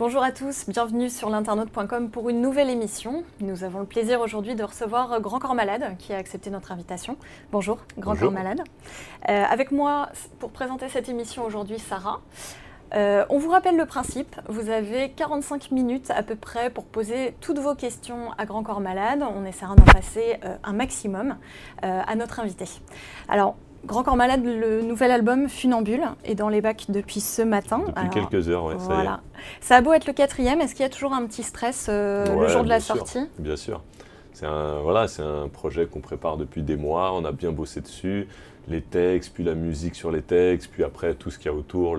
Bonjour à tous, bienvenue sur l'internaute.com pour une nouvelle émission. Nous avons le plaisir aujourd'hui de recevoir Grand Corps Malade qui a accepté notre invitation. Bonjour, Grand Corps Malade. Avec moi, pour présenter cette émission aujourd'hui, Sarah. On vous rappelle le principe, vous avez 45 minutes à peu près pour poser toutes vos questions à Grand Corps Malade. On essaiera d'en passer un maximum à notre invité. Alors, Grand Corps Malade, le nouvel album Funambule est dans les bacs depuis ce matin. Depuis quelques heures, ouais, voilà. ça y est. Ça a beau être le 4e, est-ce qu'il y a toujours un petit stress le jour de la sortie? Bien sûr. C'est un projet qu'on prépare depuis des mois, on a bien bossé dessus. Les textes, puis la musique sur les textes, puis après tout ce qu'il y a autour,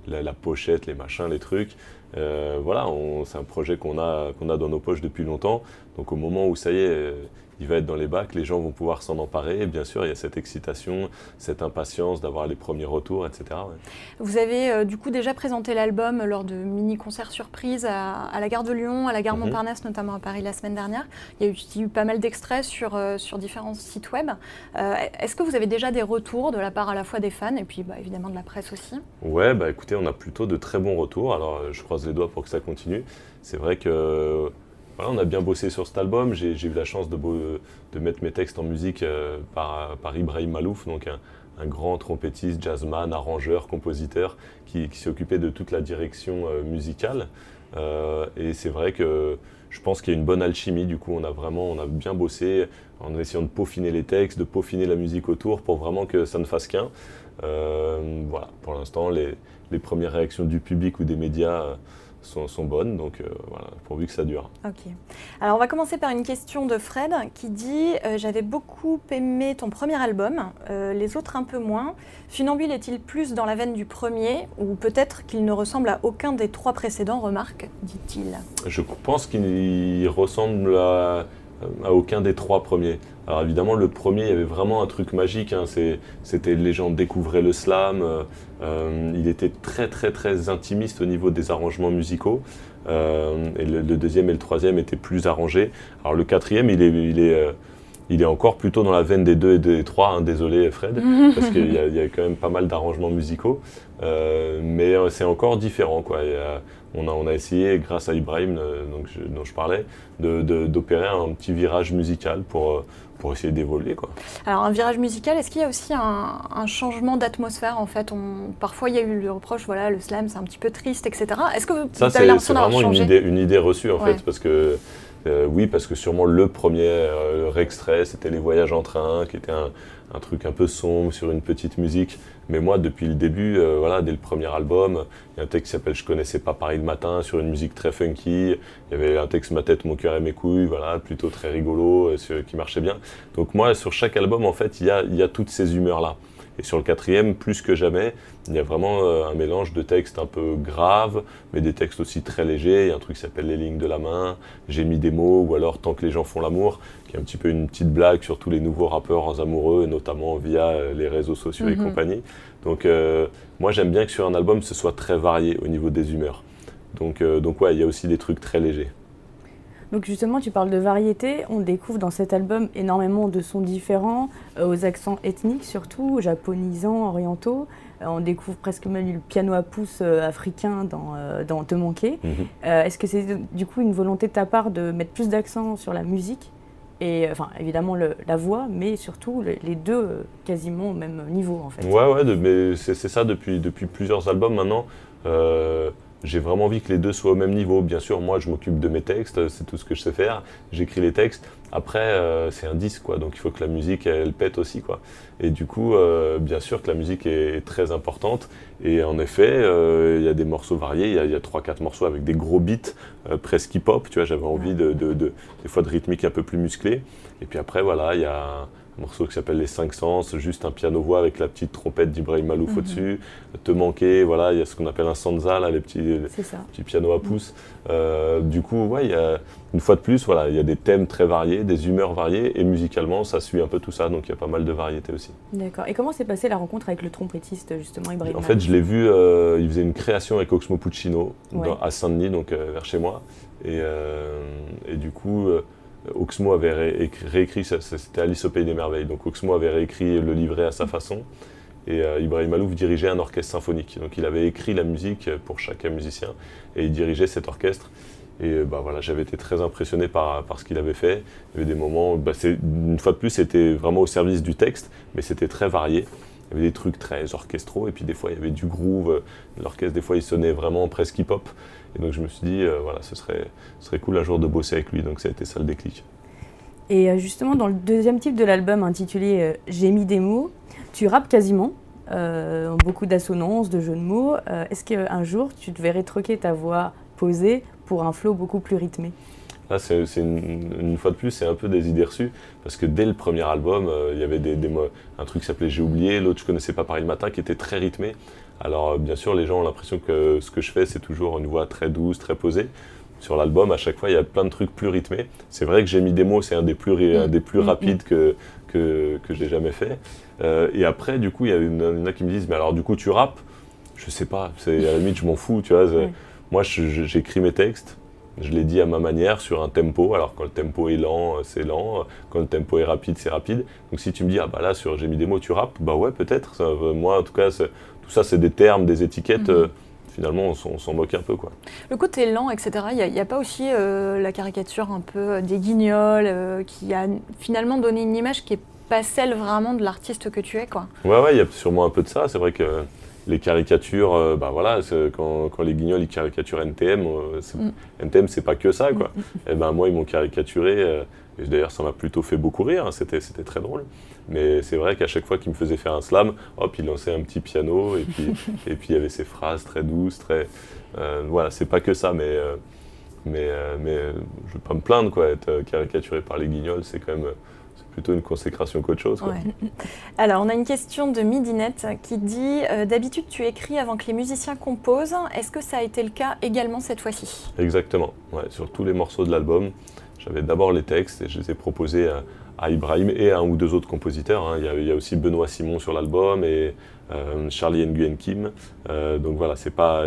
la pochette, les machins, les trucs. C'est un projet qu'on a dans nos poches depuis longtemps. Donc au moment où ça y est, il va être dans les bacs, les gens vont pouvoir s'en emparer. Et bien sûr, il y a cette excitation, cette impatience d'avoir les premiers retours, etc. Ouais. Vous avez du coup déjà présenté l'album lors de mini-concerts surprises à la gare de Lyon, à la gare Montparnasse, notamment à Paris la semaine dernière. Il y a eu pas mal d'extraits sur différents sites web. Est-ce que vous avez déjà des retours de la part à la fois des fans et puis évidemment de la presse aussi? Ouais, écoutez, on a plutôt de très bons retours. Alors je croise les doigts pour que ça continue. C'est vrai que voilà, on a bien bossé sur cet album. J'ai eu la chance de mettre mes textes en musique par Ibrahim Malouf, donc un grand trompettiste, jazzman, arrangeur, compositeur qui s'est occupé de toute la direction musicale. Et c'est vrai que je pense qu'il y a une bonne alchimie. Du coup, on a bien bossé en essayant de peaufiner les textes, de peaufiner la musique autour pour vraiment que ça ne fasse qu'un. Voilà, pour l'instant, les premières réactions du public ou des médias sont bonnes, donc voilà, pourvu que ça dure. Ok. Alors on va commencer par une question de Fred qui dit j'avais beaucoup aimé ton premier album, les autres un peu moins. Funambule est-il plus dans la veine du premier ou peut-être qu'il ne ressemble à aucun des 3 précédents, remarque, dit-il. Je pense qu'il ressemble à aucun des 3 premiers. Alors évidemment, le premier, il y avait vraiment un truc magique. C'était les gens découvraient le slam. Il était très très très intimiste au niveau des arrangements musicaux. Et le deuxième et le troisième étaient plus arrangés. Alors le quatrième, il est encore plutôt dans la veine des 2 et des 3. Hein, désolé Fred, parce qu'il y a quand même pas mal d'arrangements musicaux. Mais c'est encore différent, quoi. On a essayé, grâce à Ibrahim dont je parlais, d'opérer un petit virage musical pour essayer d'évoluer, quoi. Alors un virage musical, est-ce qu'il y a aussi un changement d'atmosphère en fait? Parfois il y a eu le reproche, voilà, le slam c'est un petit peu triste, etc. Est-ce que vous avez l'impression d'avoir changé? C'est vraiment une idée reçue en fait, parce que oui, parce que sûrement le premier extrait, c'était Les Voyages en train, qui était un truc un peu sombre sur une petite musique. Mais moi, depuis le début, dès le premier album, il y a un texte qui s'appelle Je connaissais pas Paris le matin, sur une musique très funky. Il y avait un texte Ma tête, mon cœur et mes couilles, voilà, plutôt très rigolo, qui marchait bien. Donc moi, sur chaque album, en fait, il y a toutes ces humeurs-là. Et sur le quatrième, plus que jamais, il y a vraiment un mélange de textes un peu graves, mais des textes aussi très légers. Il y a un truc qui s'appelle Les lignes de la main, J'ai mis des mots, ou alors Tant que les gens font l'amour, qui est un petit peu une petite blague sur tous les nouveaux rappeurs amoureux, notamment via les réseaux sociaux et compagnie. Donc moi j'aime bien que sur un album, ce soit très varié au niveau des humeurs. Donc ouais, il y a aussi des trucs très légers. Donc justement, tu parles de variété. On découvre dans cet album énormément de sons différents, aux accents ethniques surtout, japonisants, orientaux. On découvre presque même le piano à pouce africain dans Te manquer. Est-ce que c'est du coup une volonté de ta part de mettre plus d'accent sur la musique et enfin évidemment la voix, mais surtout les deux quasiment au même niveau en fait? Ouais, mais c'est ça depuis plusieurs albums maintenant. J'ai vraiment envie que les deux soient au même niveau. Bien sûr, moi, je m'occupe de mes textes, c'est tout ce que je sais faire. J'écris les textes. Après, c'est un disque, quoi. Donc, il faut que la musique, elle pète aussi, quoi. Et du coup, bien sûr que la musique est très importante. Et en effet, il y a des morceaux variés. Il y a 3-4 morceaux avec des gros beats, presque hip-hop. Tu vois, j'avais envie des fois de rythmique un peu plus musclée. Et puis après, voilà, il y a un morceau qui s'appelle Les 5 Sens, juste un piano-voix avec la petite trompette d'Ibrahim Malouf au-dessus. Te manquer, voilà, il y a ce qu'on appelle un sansa, là, les petits pianos à pouce. Du coup, ouais, une fois de plus, voilà, il y a des thèmes très variés, des humeurs variées, et musicalement, ça suit un peu tout ça, donc il y a pas mal de variétés aussi. D'accord. Et comment s'est passée la rencontre avec le trompettiste, justement, Ibrahim Malouf? En fait, je l'ai vu, il faisait une création avec Oxmo Puccino, à Saint-Denis, donc vers chez moi. Et du coup, Oxmo avait réécrit, c'était Alice au Pays des Merveilles, donc Oxmo avait réécrit le livret à sa façon. Et Ibrahim Malouf dirigeait un orchestre symphonique. Donc il avait écrit la musique pour chaque musicien et il dirigeait cet orchestre. Et voilà, j'avais été très impressionné par ce qu'il avait fait. Il y avait des moments, une fois de plus, c'était vraiment au service du texte, mais c'était très varié. Il y avait des trucs très orchestraux et puis des fois il y avait du groove. L'orchestre, des fois, il sonnait vraiment presque hip-hop. Et donc je me suis dit, voilà, ce serait cool un jour de bosser avec lui. Donc ça a été ça le déclic. Et justement, dans le deuxième type de l'album intitulé J'ai mis des mots, tu rappes quasiment, beaucoup d'assonances, de jeux de mots. Est-ce qu'un jour, tu te verrais troquer ta voix posée pour un flow beaucoup plus rythmé? Là, une fois de plus, c'est un peu des idées reçues, parce que dès le premier album, il y avait un truc qui s'appelait J'ai oublié, l'autre Je connaissais pas Paris le matin, qui était très rythmé. Alors bien sûr, les gens ont l'impression que ce que je fais, c'est toujours une voix très douce, très posée. Sur l'album, à chaque fois, il y a plein de trucs plus rythmés. C'est vrai que J'ai mis des mots, c'est un des plus rapides que j'ai jamais fait. Et après, du coup, il y en a qui me disent, mais alors du coup, tu rappes? Je sais pas, à la limite, je m'en fous, tu vois. Moi, j'écris mes textes. Je les dis à ma manière, sur un tempo. Alors quand le tempo est lent, c'est lent. Quand le tempo est rapide, c'est rapide. Donc si tu me dis, ah bah là, sur J'ai mis des mots, tu rappes, bah ouais, peut-être. Moi, en tout cas, tout ça, c'est des termes, des étiquettes. Finalement, on s'en moque un peu, quoi. Le côté lent, etc., il n'y a pas aussi la caricature un peu des Guignols qui a finalement donné une image qui n'est pas celle vraiment de l'artiste que tu es, quoi. Ouais, il y a sûrement un peu de ça. C'est vrai que les caricatures, voilà, quand les Guignols ils caricaturent NTM, NTM c'est pas que ça, quoi. Et moi ils m'ont caricaturé, et d'ailleurs ça m'a plutôt fait beaucoup rire, hein, c'était très drôle. Mais c'est vrai qu'à chaque fois qu'il me faisait faire un slam, hop, il lançait un petit piano et puis il y avait ces phrases très douces, voilà, c'est pas que ça, mais je vais pas me plaindre, quoi. Être caricaturé par les Guignols, c'est quand même plutôt une consécration qu'autre chose, quoi. Ouais. Alors, on a une question de Midinette qui dit d'habitude, tu écris avant que les musiciens composent. Est-ce que ça a été le cas également cette fois-ci? Exactement. Ouais, sur tous les morceaux de l'album, j'avais d'abord les textes et je les ai proposés à Ibrahim et à un ou deux autres compositeurs, hein. Il y a aussi Benoît Simon sur l'album et Charlie Nguyen Kim. Donc voilà, c'est pas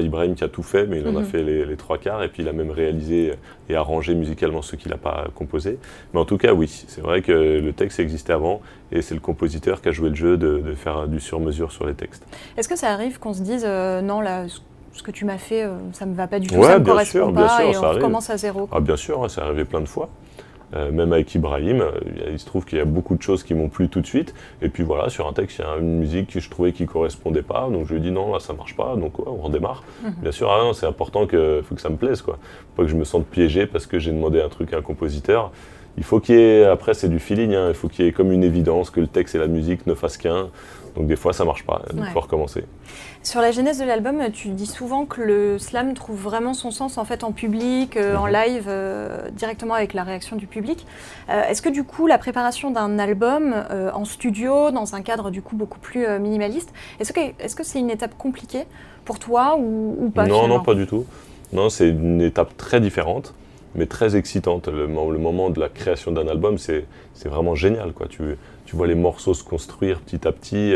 Ibrahim qui a tout fait, mais il en a fait les trois quarts, et puis il a même réalisé et arrangé musicalement ce qu'il n'a pas composé. Mais en tout cas, oui, c'est vrai que le texte existait avant, et c'est le compositeur qui a joué le jeu de faire du sur-mesure sur les textes. Est-ce que ça arrive qu'on se dise non, là, ce que tu m'as fait, ça ne me va pas du tout, ça ne me correspond pas, et on recommence à zéro? Ah, bien sûr, hein, ça arrivé plein de fois. Même avec Ibrahim, il se trouve qu'il y a beaucoup de choses qui m'ont plu tout de suite. Et puis voilà, sur un texte, il y a une musique que je trouvais qui ne correspondait pas. Donc je lui ai dit non, là ça ne marche pas, donc ouais, on redémarre. Bien sûr, non, c'est important faut que ça me plaise, quoi. Faut pas que je me sente piégé parce que j'ai demandé un truc à un compositeur. Il faut qu'il y ait, après c'est du feeling, hein, il faut qu'il y ait comme une évidence que le texte et la musique ne fassent qu'un. Donc des fois ça marche pas, il faut recommencer. Sur la genèse de l'album, tu dis souvent que le slam trouve vraiment son sens en fait en public, en live, directement avec la réaction du public. Est-ce que du coup la préparation d'un album en studio, dans un cadre du coup beaucoup plus minimaliste, est-ce que c'est une étape compliquée pour toi ou pas? Non, pas du tout. Non, c'est une étape très différente, mais très excitante. Le moment de la création d'un album, c'est vraiment génial, quoi. Tu vois les morceaux se construire petit à petit.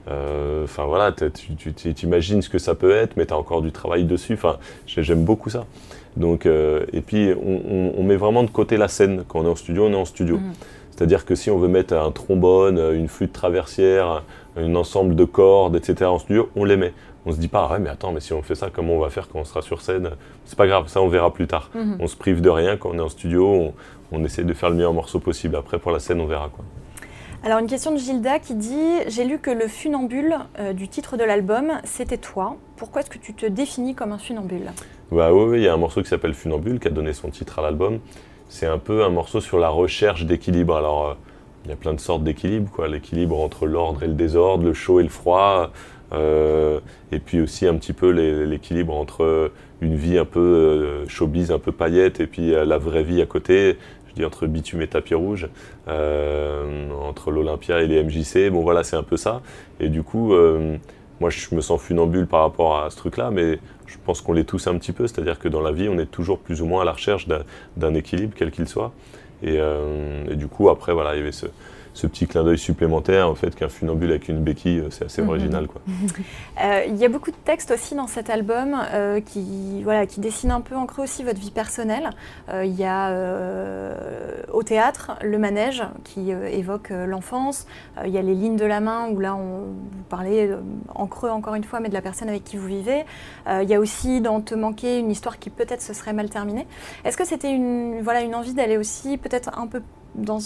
Enfin voilà, tu imagines ce que ça peut être, mais tu as encore du travail dessus. Enfin, j'aime beaucoup ça. Donc, et puis, on met vraiment de côté la scène. Quand on est en studio, on est en studio. C'est-à-dire que si on veut mettre un trombone, une flûte traversière, un ensemble de cordes, etc. en studio, on les met. On se dit pas, ouais, mais attends, mais si on fait ça, comment on va faire quand on sera sur scène? C'est pas grave, ça on verra plus tard. On se prive de rien quand on est en studio, on essaie de faire le meilleur morceau possible. Après, pour la scène, on verra, quoi. Alors, une question de Gilda qui dit « J'ai lu que le funambule du titre de l'album, c'était toi. Pourquoi est-ce que tu te définis comme un funambule ?» Bah oui, il y a un morceau qui s'appelle Funambule, qui a donné son titre à l'album. C'est un peu un morceau sur la recherche d'équilibre. Alors, il y a plein de sortes d'équilibre, quoi. L'équilibre entre l'ordre et le désordre, le chaud et le froid. Et puis aussi un petit peu l'équilibre entre une vie un peu showbiz, un peu paillette, et puis la vraie vie à côté. Je dis entre bitume et tapis rouge, entre l'Olympia et les MJC. Bon voilà, c'est un peu ça. Et du coup, moi je me sens funambule par rapport à ce truc-là, mais je pense qu'on l'est tous un petit peu. C'est-à-dire que dans la vie, on est toujours plus ou moins à la recherche d'un équilibre, quel qu'il soit. Et du coup, après, voilà, il y avait ce petit clin d'œil supplémentaire, en fait, qu'un funambule avec une béquille, c'est assez original, quoi. Il y a beaucoup de textes aussi dans cet album qui dessinent un peu en creux aussi votre vie personnelle. Il y a au théâtre, le manège qui évoque l'enfance. Il y a les lignes de la main où là, vous parlez en creux encore une fois, mais de la personne avec qui vous vivez. Il y a aussi dans Te manquer une histoire qui peut-être se serait mal terminée. Est-ce que c'était une envie d'aller aussi peut-être un peu dans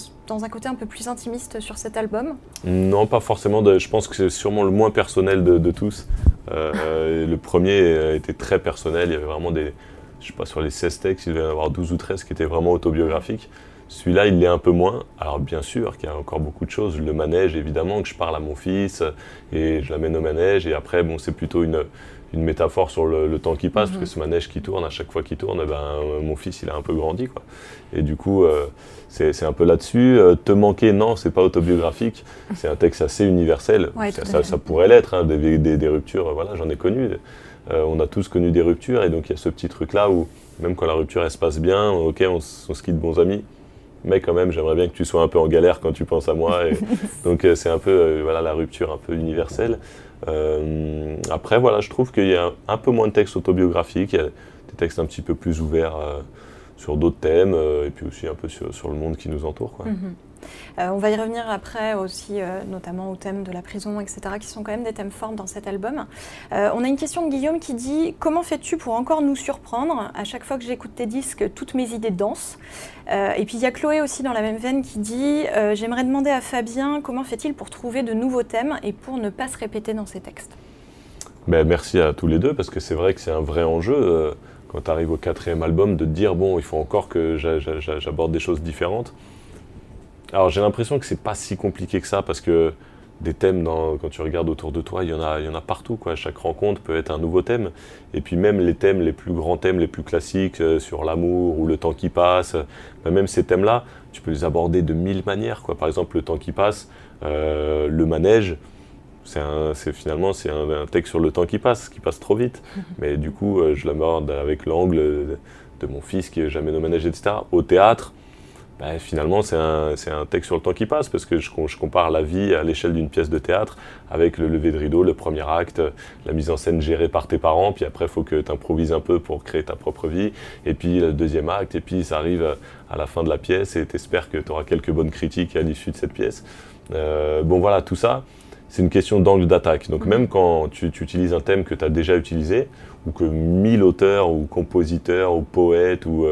un côté un peu plus intimiste sur cet album? Non, pas forcément. Je pense que c'est sûrement le moins personnel de tous. Le premier était très personnel. Il y avait vraiment je sais pas, sur les 16 textes, il devait y en avoir 12 ou 13 qui étaient vraiment autobiographiques. Celui-là, il l'est un peu moins. Alors bien sûr qu'il y a encore beaucoup de choses. Le manège, évidemment, que je parle à mon fils et je l'amène au manège. Et après, bon, c'est plutôt une métaphore sur le temps qui passe, parce que ce manège qui tourne, à chaque fois qu'il tourne, mon fils, il a un peu grandi, quoi. Et du coup, c'est un peu là-dessus. Te manquer, non, c'est pas autobiographique. C'est un texte assez universel. Ouais, ça pourrait l'être, hein, des ruptures, voilà, j'en ai connu. On a tous connu des ruptures, et donc il y a ce petit truc-là où, même quand la rupture, elle se passe bien, ok, on se quitte bons amis, mais quand même, j'aimerais bien que tu sois un peu en galère quand tu penses à moi. Donc c'est un peu voilà, la rupture un peu universelle. Après, voilà, je trouve qu'il y a un peu moins de textes autobiographiques, il y a des textes un petit peu plus ouverts sur d'autres thèmes, et puis aussi un peu sur le monde qui nous entoure, quoi. On va y revenir après aussi, notamment au thème de la prison, etc., qui sont quand même des thèmes forts dans cet album. On a une question de Guillaume qui dit « Comment fais-tu pour encore nous surprendre? À chaque fois que j'écoute tes disques, toutes mes idées dansent. » Et puis il y a Chloé aussi dans la même veine qui dit « J'aimerais demander à Fabien comment fait-il pour trouver de nouveaux thèmes et pour ne pas se répéter dans ses textes ?» Merci à tous les deux, parce que c'est vrai que c'est un vrai enjeu, quand tu arrives au 4e album, de te dire « Bon, il faut encore que j'aborde des choses différentes. » Alors j'ai l'impression que c'est pas si compliqué que ça, parce que des thèmes, quand tu regardes autour de toi, il y en a partout, quoi. Chaque rencontre peut être un nouveau thème. Et puis même les thèmes, les plus grands thèmes, les plus classiques, sur l'amour ou le temps qui passe, même ces thèmes-là, tu peux les aborder de 1000 manières, quoi. Par exemple, le temps qui passe, le manège, finalement un texte sur le temps qui passe trop vite. Mais du coup, je l'aborde avec l'angle de mon fils qui est jamais au manège, etc. Au théâtre, finalement, c'est un texte sur le temps qui passe, parce que je compare la vie à l'échelle d'une pièce de théâtre, avec le lever de rideau, le premier acte, la mise en scène gérée par tes parents, puis après, il faut que tu improvises un peu pour créer ta propre vie, et puis le deuxième acte, et puis ça arrive à la fin de la pièce, et tu espères que tu auras quelques bonnes critiques à l'issue de cette pièce. Bon, voilà, tout ça, c'est une question d'angle d'attaque. Donc même quand tu utilises un thème que tu as déjà utilisé, ou que 1000 auteurs, ou compositeurs, ou poètes, ou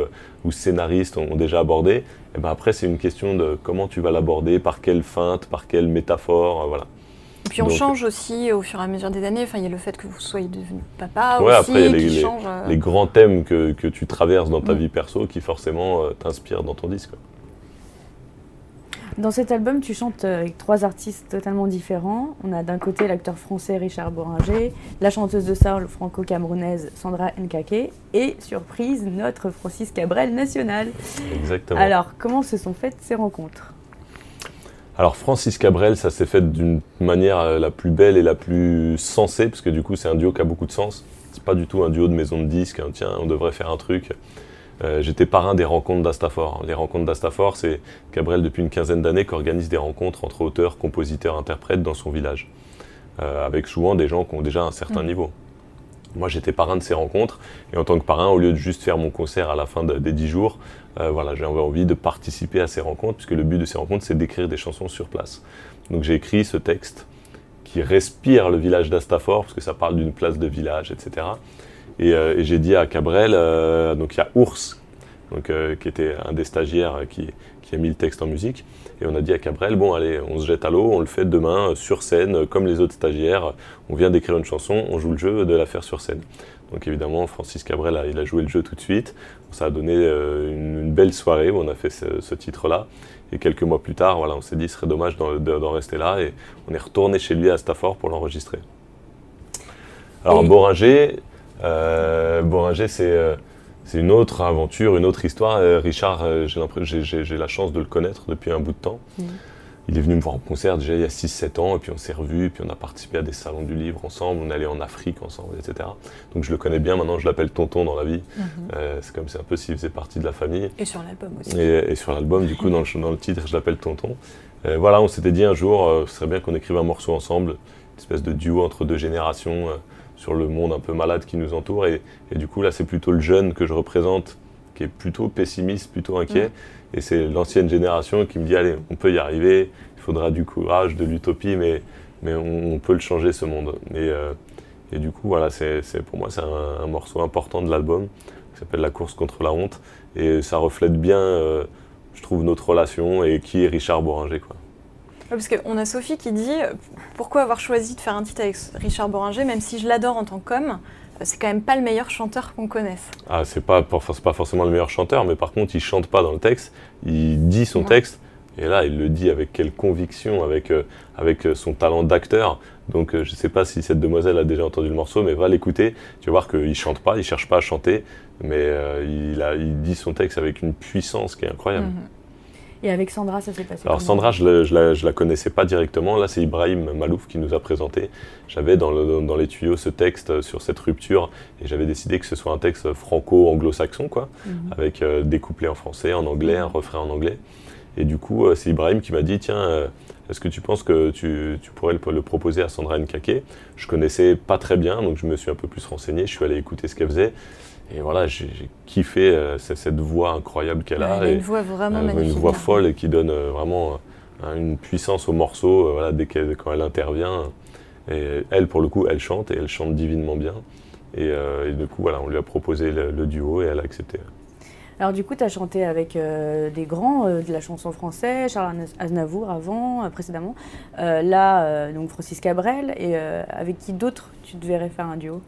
scénaristes ont déjà abordé, et après c'est une question de comment tu vas l'aborder, par quelle feinte, par quelle métaphore, voilà. Et puis on change aussi au fur et à mesure des années, il y a le fait que vous soyez devenu papa aussi, après, il y a les grands thèmes que tu traverses dans ta vie perso qui forcément t'inspirent dans ton disque. Dans cet album, tu chantes avec 3 artistes totalement différents. On a d'un côté l'acteur français Richard Bohringer, la chanteuse de soul franco-camerounaise Sandra Nkake et, surprise, notre Francis Cabrel national. Exactement. Alors, comment se sont faites ces rencontres ? Alors Francis Cabrel, ça s'est fait d'une manière la plus belle et la plus sensée, parce que du coup c'est un duo qui a beaucoup de sens. C'est pas du tout un duo de maison de disques, hein, tiens, on devrait faire un truc. J'étais parrain des rencontres d'Astafor. Les rencontres d'Astafor, c'est Cabrel depuis une quinzaine d'années qui organise des rencontres entre auteurs, compositeurs, interprètes dans son village, avec souvent des gens qui ont déjà un certain niveau. Moi j'étais parrain de ces rencontres, et en tant que parrain, au lieu de juste faire mon concert à la fin des 10 jours, j'avais envie de participer à ces rencontres, puisque le but de ces rencontres c'est d'écrire des chansons sur place. Donc j'ai écrit ce texte qui respire le village d'Astafor, parce que ça parle d'une place de village, etc. Et j'ai dit à Cabrel, donc il y a Ours, qui était un des stagiaires qui a mis le texte en musique, et on a dit à Cabrel, bon allez, on se jette à l'eau, on le fait demain sur scène, comme les autres stagiaires, on vient d'écrire une chanson, on joue le jeu de la faire sur scène. Donc évidemment, Francis Cabrel, il a joué le jeu tout de suite, ça a donné une belle soirée où on a fait ce titre-là, et quelques mois plus tard, on s'est dit, ce serait dommage d'en rester là, et on est retourné chez lui à Astafor pour l'enregistrer. Alors Bohringer, c'est une autre aventure, une autre histoire. Richard, j'ai la chance de le connaître depuis un bout de temps. il est venu me voir en concert déjà il y a 6-7 ans, et puis on s'est revus, puis on a participé à des salons du livre ensemble, on est allé en Afrique ensemble, etc. Donc je le connais bien, maintenant je l'appelle tonton dans la vie. C'est comme c'est un peu s'il faisait partie de la famille. Et sur l'album aussi. Et sur l'album, du coup, dans le titre, je l'appelle tonton. Voilà, on s'était dit un jour, ce serait bien qu'on écrive un morceau ensemble, une espèce de duo entre deux générations sur le monde un peu malade qui nous entoure. Et du coup, là, c'est plutôt le jeune que je représente, qui est plutôt pessimiste, plutôt inquiet. Et c'est l'ancienne génération qui me dit, allez, on peut y arriver, il faudra du courage, de l'utopie, mais on peut le changer, ce monde. Et du coup, voilà, pour moi, c'est un morceau important de l'album, qui s'appelle La course contre la honte. Et ça reflète bien, je trouve, notre relation et qui est Richard Bohringer, quoi. Parce qu'on a Sophie qui dit, pourquoi avoir choisi de faire un titre avec Richard Bohringer, même si je l'adore en tant qu'homme, c'est quand même pas le meilleur chanteur qu'on connaisse. Ah, c'est pas forcément le meilleur chanteur, mais par contre, il chante pas dans le texte, il dit son texte, et là, il le dit avec quelle conviction, avec son talent d'acteur. Donc, je sais pas si cette demoiselle a déjà entendu le morceau, mais va l'écouter, tu vas voir qu'il chante pas, il cherche pas à chanter, mais il dit son texte avec une puissance qui est incroyable. Et avec Sandra, ça s'est passé Alors comment? Sandra, je la connaissais pas directement. Là, c'est Ibrahim Malouf qui nous a présenté. J'avais dans les tuyaux ce texte sur cette rupture, et j'avais décidé que ce soit un texte franco-anglo-saxon, quoi, avec des couplets en français, en anglais, un refrain en anglais. Et du coup, c'est Ibrahim qui m'a dit, tiens, est-ce que tu penses que tu pourrais le proposer à Sandra Nkake? Je connaissais pas très bien, donc je me suis un peu plus renseigné. Je suis allé écouter ce qu'elle faisait. Et voilà, j'ai kiffé cette voix incroyable qu'elle a. Elle a une voix vraiment magnifique. Une voix folle et qui donne vraiment une puissance au morceau voilà, quand elle intervient. Et elle, pour le coup, elle chante et elle chante divinement bien. Et du coup, voilà, on lui a proposé le duo et elle a accepté. Alors du coup, tu as chanté avec des grands de la chanson française, Charles Aznavour avant, précédemment. Donc Francis Cabrel. Et avec qui d'autre tu te verrais faire un duo?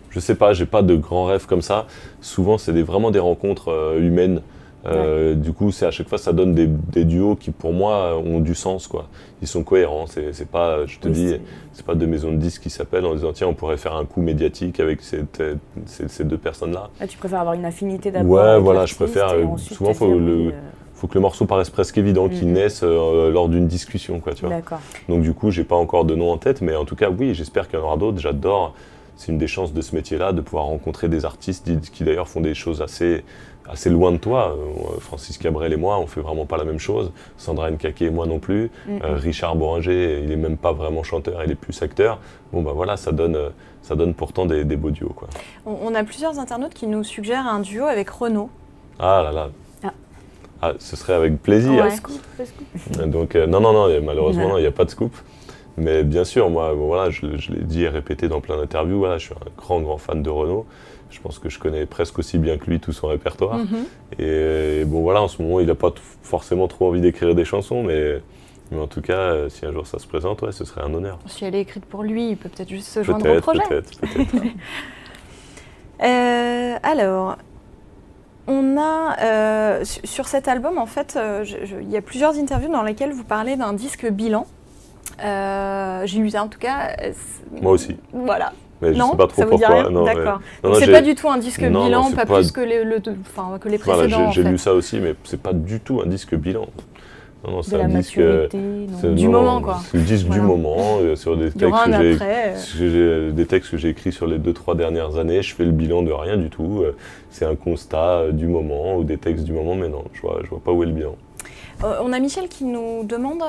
Je sais pas, j'ai pas de grands rêves comme ça. Souvent, c'est vraiment des rencontres humaines. Du coup, à chaque fois, ça donne des duos qui, pour moi, ont du sens, quoi. Ils sont cohérents. C'est pas, je te dis, c'est pas deux maisons de disques qui s'appellent en disant, tiens, on pourrait faire un coup médiatique avec ces deux personnes-là. Ah, tu préfères avoir une affinité d'abord? Ouais, voilà, je préfère. Souvent, faut que le morceau paraisse presque évident, qu'il naisse lors d'une discussion, quoi, tu vois. D'accord. Donc, du coup, j'ai pas encore de nom en tête, mais en tout cas, oui, j'espère qu'il y en aura d'autres. J'adore. C'est une des chances de ce métier-là, de pouvoir rencontrer des artistes qui d'ailleurs font des choses assez loin de toi. Francis Cabrel et moi, on fait vraiment pas la même chose. Sandra Nkake et moi non plus. Richard Bohringer, il est même pas vraiment chanteur, il est plus acteur. Bon, bah voilà, ça donne pourtant des beaux duos, quoi. On a plusieurs internautes qui nous suggèrent un duo avec Renaud. Ah là là. Ah, ce serait avec plaisir. Ouais. Pas scoop. Donc, non, malheureusement, il n'y a pas de scoop. Mais bien sûr, moi, voilà, je l'ai dit et répété dans plein d'interviews, voilà, je suis un grand fan de Renaud. Je pense que je connais presque aussi bien que lui tout son répertoire. Et bon, voilà, en ce moment, il n'a pas forcément trop envie d'écrire des chansons, mais en tout cas, si un jour ça se présente, ouais, ce serait un honneur. Si elle est écrite pour lui, il peut peut-être juste se joindre au projet. Peut-être. Alors, on a, sur cet album, en fait, il y a plusieurs interviews dans lesquelles vous parlez d'un disque bilan. J'ai lu ça en tout cas. Moi aussi. Voilà. Mais je ne sais pas trop pourquoi. D'accord. Donc c'est pas du tout un disque bilan, pas plus que les précédents. Voilà, j'ai lu ça aussi, mais c'est pas du tout un disque bilan. Non, c'est un disque du moment, quoi. C'est le disque du moment, sur des textes que j'ai écrits sur les 2-3 dernières années. Je fais le bilan de rien du tout. C'est un constat du moment ou des textes du moment, mais non, je vois pas où est le bilan. On a Michel qui nous demande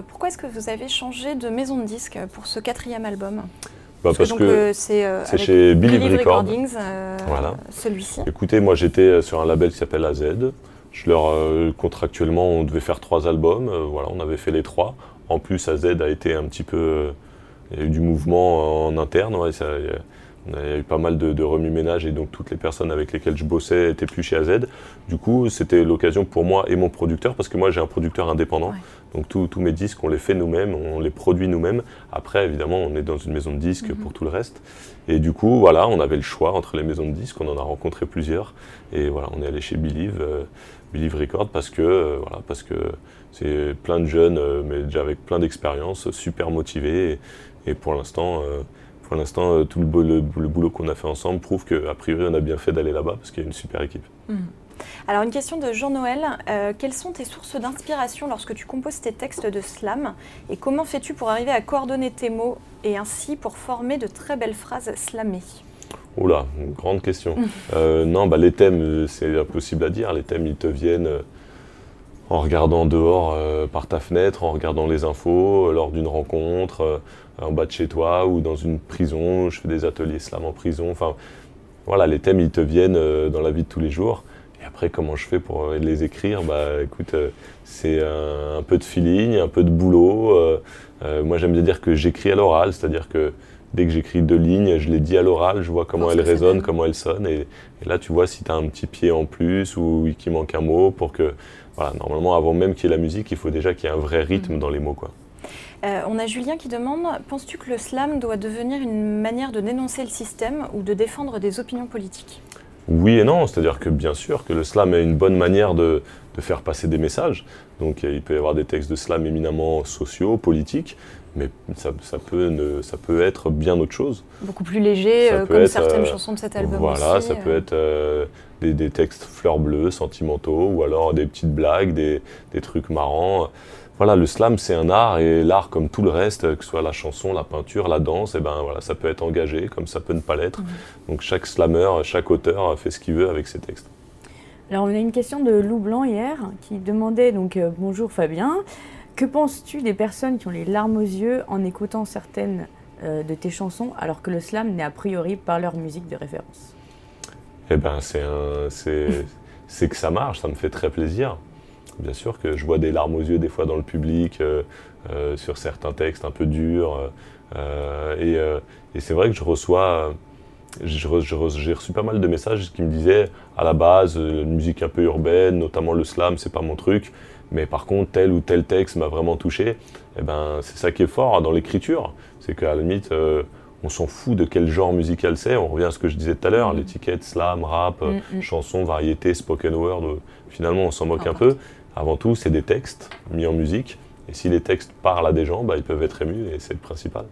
pourquoi est-ce que vous avez changé de maison de disques pour ce 4e album? Parce que c'est chez Believe Recordings, voilà. Celui-ci. Écoutez, moi j'étais sur un label qui s'appelle AZ. Contractuellement, on devait faire 3 albums. Voilà, on avait fait les 3. En plus, AZ a été un petit peu... Il y a eu du mouvement en interne. Ouais, il y a eu pas mal de remue-ménage et donc toutes les personnes avec lesquelles je bossais n'étaient plus chez AZ. Du coup, c'était l'occasion pour moi et mon producteur, parce que moi j'ai un producteur indépendant. Ouais. Donc tous mes disques, on les fait nous-mêmes, on les produit nous-mêmes. Après, évidemment, on est dans une maison de disques pour tout le reste. Et du coup, voilà, on avait le choix entre les maisons de disques, on en a rencontré plusieurs. Et voilà, on est allé chez Believe Records parce que c'est plein de jeunes, mais déjà avec plein d'expérience, super motivés. Et pour l'instant, tout le boulot qu'on a fait ensemble prouve qu'a priori, on a bien fait d'aller là-bas parce qu'il y a une super équipe. Alors une question de Jean-Noël, quelles sont tes sources d'inspiration lorsque tu composes tes textes de slam et comment fais-tu pour arriver à coordonner tes mots et ainsi pour former de très belles phrases slamées? Oula, une grande question. Non, les thèmes, c'est impossible à dire. Les thèmes, ils te viennent en regardant dehors par ta fenêtre, en regardant les infos, lors d'une rencontre, en bas de chez toi ou dans une prison. Je fais des ateliers slam en prison. Enfin, voilà, les thèmes, ils te viennent dans la vie de tous les jours. Et après, comment je fais pour les écrire? Écoute, c'est un peu de feeling, un peu de boulot. Moi, j'aime bien dire que j'écris à l'oral, c'est-à-dire que dès que j'écris 2 lignes, je les dis à l'oral, je vois comment elles résonnent, comment elles sonnent. Et là, tu vois si tu as un petit pied en plus ou qu'il manque un mot pour que... Voilà, normalement, avant même qu'il y ait la musique, il faut déjà qu'il y ait un vrai rythme dans les mots, quoi. On a Julien qui demande, penses-tu que le slam doit devenir une manière de dénoncer le système ou de défendre des opinions politiques? Oui et non, c'est-à-dire que bien sûr que le slam est une bonne manière de faire passer des messages. Donc il peut y avoir des textes de slam éminemment sociaux, politiques, mais ça peut être bien autre chose. Beaucoup plus léger, comme certaines chansons de cet album voilà, aussi. Ça peut être des textes fleurs bleues, sentimentaux, ou alors des petites blagues, des trucs marrants. Voilà, le slam c'est un art, et l'art comme tout le reste, que ce soit la chanson, la peinture, la danse, ça peut être engagé comme ça peut ne pas l'être. Donc chaque slameur, chaque auteur fait ce qu'il veut avec ses textes. Alors on a une question de Lou Blanc hier qui demandait donc bonjour Fabien, que penses-tu des personnes qui ont les larmes aux yeux en écoutant certaines de tes chansons alors que le slam n'est a priori pas leur musique de référence? C'est que ça marche, ça me fait très plaisir. Bien sûr que je vois des larmes aux yeux des fois dans le public, sur certains textes un peu durs. Et c'est vrai que j'ai reçu pas mal de messages qui me disaient à la base, une musique un peu urbaine, notamment le slam, c'est pas mon truc. Mais par contre, tel ou tel texte m'a vraiment touché. C'est ça qui est fort dans l'écriture. C'est qu'à la limite, on s'en fout de quel genre musical c'est. On revient à ce que je disais tout à l'heure, l'étiquette slam, rap, chanson, variété, spoken word. Finalement, on s'en moque un peu. Avant tout, c'est des textes mis en musique. Et si les textes parlent à des gens, ils peuvent être émus et c'est le principal.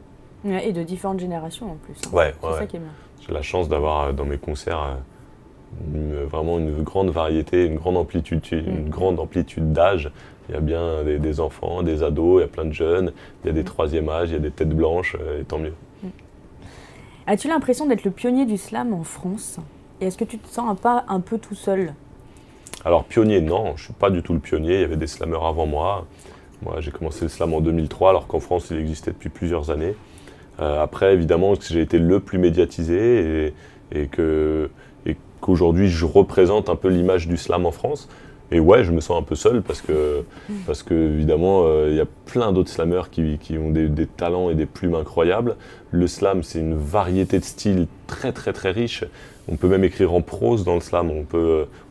Et de différentes générations en plus. Ouais, c'est ça qui est bien. J'ai la chance d'avoir dans mes concerts vraiment une grande variété, une grande amplitude d'âge. Il y a bien des enfants, des ados, il y a plein de jeunes, il y a des troisième âges, il y a des têtes blanches, et tant mieux. As-tu l'impression d'être le pionnier du slam en France? Et est-ce que tu te sens pas un peu tout seul? Alors pionnier, non, je ne suis pas du tout le pionnier, il y avait des slameurs avant moi. Moi j'ai commencé le slam en 2003 alors qu'en France il existait depuis plusieurs années. Après évidemment j'ai été le plus médiatisé et qu'aujourd'hui je représente un peu l'image du slam en France. Et ouais, je me sens un peu seul parce que évidemment, il y a plein d'autres slameurs qui ont des talents et des plumes incroyables. Le slam, c'est une variété de styles très très très riche. On peut même écrire en prose dans le slam.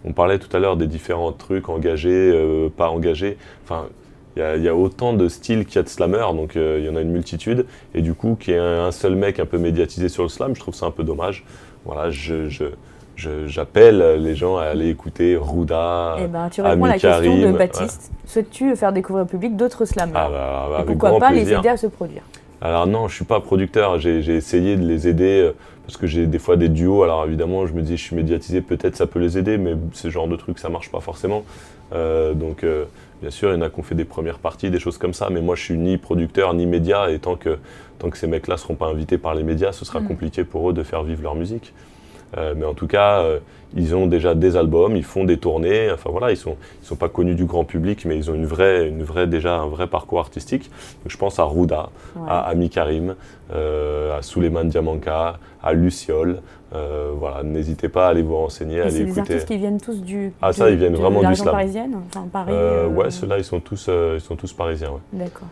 On parlait tout à l'heure des différents trucs engagés, pas engagés. Enfin, il y a autant de styles qu'il y a de slameurs, donc il y en a une multitude. Et du coup, qu'il y ait un seul mec un peu médiatisé sur le slam, je trouve ça un peu dommage. Voilà, j'appelle les gens à aller écouter Rouda, tu réponds à la question de Baptiste. Souhaites-tu faire découvrir au public d'autres slameurs? Et pourquoi pas les aider à se produire? Alors non, je ne suis pas producteur. J'ai essayé de les aider parce que j'ai des fois des duos. Alors évidemment, je me dis je suis médiatisé, peut-être ça peut les aider, mais ce genre de truc, ça ne marche pas forcément. Donc bien sûr, il y en a qui ont fait des premières parties, des choses comme ça, mais moi je suis ni producteur ni média, et tant que ces mecs-là ne seront pas invités par les médias, ce sera compliqué pour eux de faire vivre leur musique. Mais en tout cas, ils ont déjà des albums, ils font des tournées. Enfin voilà, ils sont pas connus du grand public, mais ils ont déjà un vrai parcours artistique. Donc, je pense à Rouda, à Ami Karim, à Souleymane Diamanka, à Luciole. Voilà, n'hésitez pas à aller vous renseigner, à aller écouter. C'est des artistes qui viennent tous ils viennent vraiment de la du région slam. Parisienne, enfin Paris. Ouais, ceux-là, ils sont tous parisiens. Ouais. D'accord.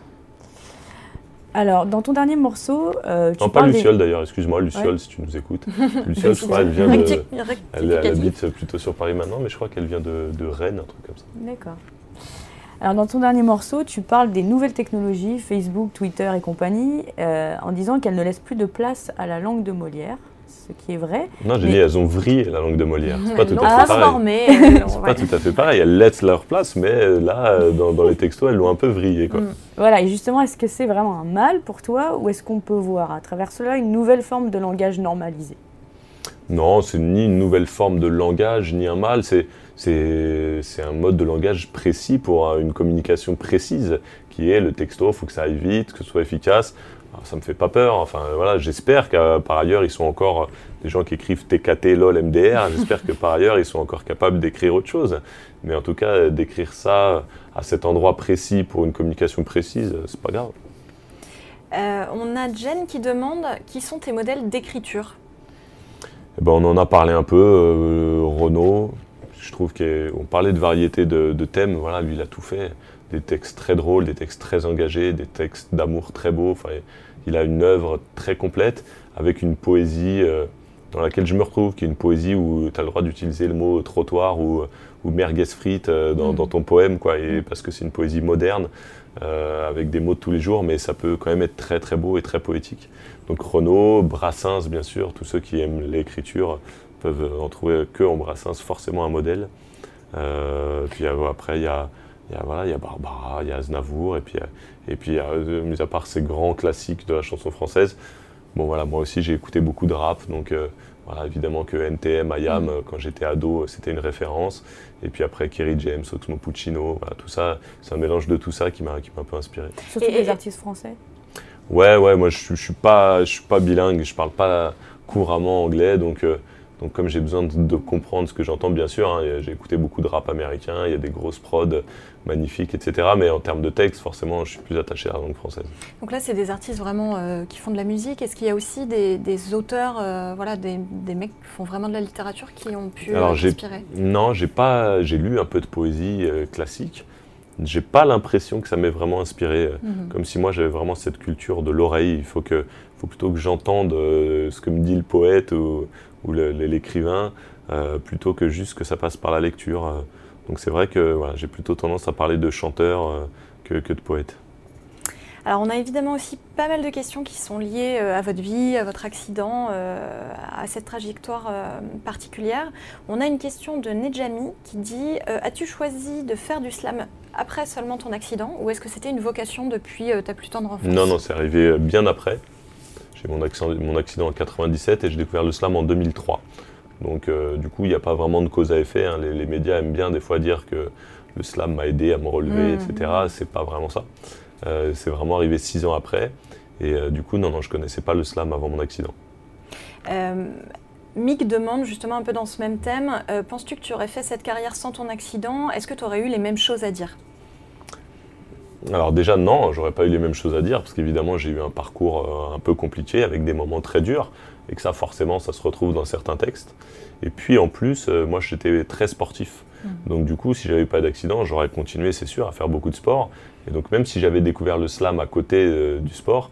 Alors, dans ton dernier morceau, non, pas Luciole d'ailleurs, excuse-moi, Luciole, si tu nous écoutes. Luciole, je crois, elle habite plutôt sur Paris maintenant, mais je crois qu'elle vient de Rennes, un truc comme ça. D'accord. Alors, dans ton dernier morceau, tu parles des nouvelles technologies, Facebook, Twitter et compagnie, en disant qu'elles ne laissent plus de place à la langue de Molière, ce qui est vrai. Non, j'ai dit elles ont vrillé la langue de Molière. C'est pas tout à fait pareil. C'est pas tout à fait pareil. Elles laissent leur place, mais là, dans les textos, elles l'ont un peu vrillé, quoi. Voilà, et justement, est-ce que c'est vraiment un mal pour toi, ou est-ce qu'on peut voir à travers cela une nouvelle forme de langage normalisé? Non, c'est ni une nouvelle forme de langage, ni un mal. C'est un mode de langage précis pour une communication précise, qui est le texto, il faut que ça aille vite, que ce soit efficace. Alors, ça me fait pas peur. Enfin, voilà, j'espère que par ailleurs, ils sont encore des gens qui écrivent TKT, LOL, MDR. J'espère que par ailleurs, ils sont encore capables d'écrire autre chose. Mais en tout cas, d'écrire ça à cet endroit précis pour une communication précise, c'est pas grave. On a Jen qui demande qui sont tes modèles d'écriture. Eh ben, on en a parlé un peu, Renaud. Je trouve qu'on parlait de variété de thèmes. Voilà, lui, il a tout fait. Des textes très drôles, des textes très engagés, des textes d'amour très beaux. Enfin, il a une œuvre très complète avec une poésie dans laquelle je me retrouve, qui est une poésie où tu as le droit d'utiliser le mot trottoir ou merguez frites dans ton poème, quoi, parce que c'est une poésie moderne avec des mots de tous les jours, mais ça peut quand même être très très beau et très poétique. Donc Renaud, Brassens, bien sûr, tous ceux qui aiment l'écriture peuvent en trouver que en Brassens forcément un modèle. Puis après, il y a Barbara, il y a Aznavour, et puis mis à part ces grands classiques de la chanson française, bon voilà, moi aussi j'ai écouté beaucoup de rap, donc voilà, évidemment que NTM, IAM, quand j'étais ado, c'était une référence. Et puis après, Kerry James, Oxmo Puccino, voilà, tout ça, c'est un mélange de tout ça qui m'a un peu inspiré. Surtout des artistes français. Ouais, moi je suis pas bilingue, je parle pas couramment anglais, donc comme j'ai besoin de comprendre ce que j'entends, bien sûr, hein, j'ai écouté beaucoup de rap américain, il y a des grosses prods magnifiques, etc. Mais en termes de texte, forcément, je suis plus attaché à la langue française. Donc là, c'est des artistes vraiment qui font de la musique. Est-ce qu'il y a aussi des auteurs, voilà, des mecs qui font vraiment de la littérature qui ont pu inspirer? Non, j'ai lu un peu de poésie classique. J'ai pas l'impression que ça m'ait vraiment inspiré, comme si moi j'avais vraiment cette culture de l'oreille. Il faut plutôt que j'entende ce que me dit le poète ou l'écrivain, plutôt que juste que ça passe par la lecture. Donc c'est vrai que voilà, j'ai plutôt tendance à parler de chanteurs que de poètes. Alors on a évidemment aussi pas mal de questions qui sont liées à votre vie, à votre accident, à cette trajectoire particulière. On a une question de Nedjami qui dit as-tu choisi de faire du slam après seulement ton accident ou est-ce que c'était une vocation depuis ta plus tendre enfance? Non, c'est arrivé bien après. J'ai mon accident en 97 et j'ai découvert le slam en 2003. Donc du coup, il n'y a pas vraiment de cause à effet. Hein. Les médias aiment bien des fois dire que le slam m'a aidé à me relever, etc. C'est pas vraiment ça. C'est vraiment arrivé 6 ans après. Et du coup, non, je connaissais pas le slam avant mon accident. Mick demande justement un peu dans ce même thème, penses-tu que tu aurais fait cette carrière sans ton accident? Est-ce que tu aurais eu les mêmes choses à dire? Alors déjà, non, j'aurais pas eu les mêmes choses à dire, parce qu'évidemment, j'ai eu un parcours un peu compliqué, avec des moments très durs, et que ça, forcément, ça se retrouve dans certains textes. Et puis, en plus, moi, j'étais très sportif. Donc du coup, si j'avais pas d'accident, j'aurais continué, c'est sûr, à faire beaucoup de sport. Et donc même si j'avais découvert le slam à côté du sport,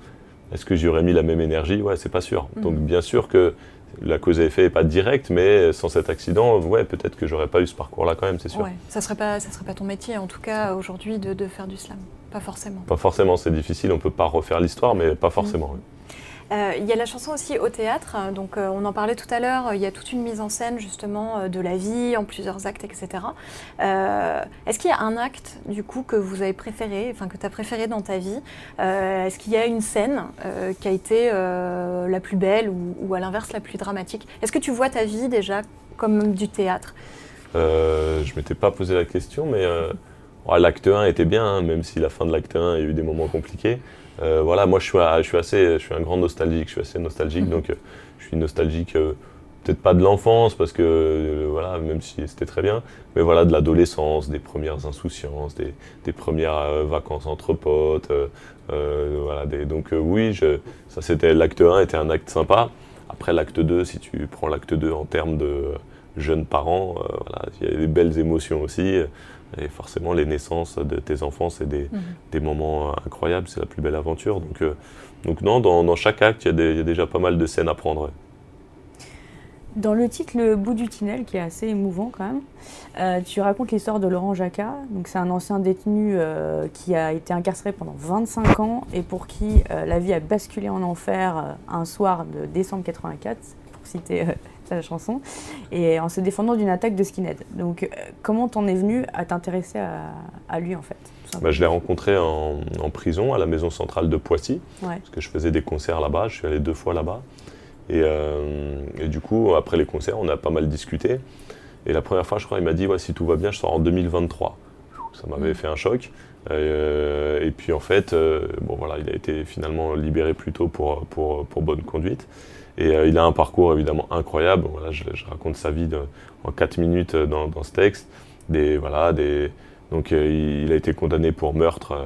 est-ce que j'y aurais mis la même énergie? Ouais, c'est pas sûr. Donc bien sûr que la cause à effet n'est pas directe, mais sans cet accident, ouais, peut-être que j'aurais pas eu ce parcours-là quand même, c'est sûr. Ouais, ça serait pas ton métier, en tout cas, aujourd'hui, de faire du slam. Pas forcément. Pas forcément, c'est difficile, on peut pas refaire l'histoire, mais pas forcément. Oui. Il y a la chanson aussi au théâtre, donc on en parlait tout à l'heure, il y a toute une mise en scène justement de la vie en plusieurs actes, etc. Est-ce qu'il y a un acte du coup que vous avez préféré, enfin que tu as préféré dans ta vie? Est-ce qu'il y a une scène qui a été la plus belle ou à l'inverse la plus dramatique? Est-ce que tu vois ta vie déjà comme du théâtre? Je m'étais pas posé la question, mais l'acte 1 était bien, hein, même si la fin de l'acte 1, il y a eu des moments compliqués. Voilà, moi je suis un grand nostalgique, je suis assez nostalgique, donc je suis nostalgique, peut-être pas de l'enfance, parce que voilà, même si c'était très bien, mais voilà, de l'adolescence, des premières insouciances, des premières vacances entre potes, voilà, donc oui, ça c'était, l'acte 1 était un acte sympa. Après l'acte 2, si tu prends l'acte 2 en termes de jeunes parents, voilà, il y a des belles émotions aussi. Et forcément, les naissances de tes enfants, c'est des moments incroyables, c'est la plus belle aventure. Donc non, dans chaque acte, il y a déjà pas mal de scènes à prendre. Ouais. Dans le titre Le bout du tunnel, qui est assez émouvant quand même, tu racontes l'histoire de Laurent Jacquat. Donc c'est un ancien détenu qui a été incarcéré pendant 25 ans et pour qui la vie a basculé en enfer un soir de décembre 84, pour citer la chanson, et en se défendant d'une attaque de skinhead. Donc comment t'en es venu à t'intéresser à lui en fait? Je l'ai rencontré en prison à la maison centrale de Poissy, parce que je faisais des concerts là-bas, je suis allé 2 fois là-bas. Et du coup, après les concerts, on a pas mal discuté. Et la première fois, je crois, il m'a dit si tout va bien, je sors en 2023. Ça m'avait fait un choc. Et puis en fait, il a été finalement libéré plus tôt pour bonne conduite. Et il a un parcours évidemment incroyable. Voilà, je raconte sa vie en 4 minutes dans ce texte. Donc il a été condamné pour meurtre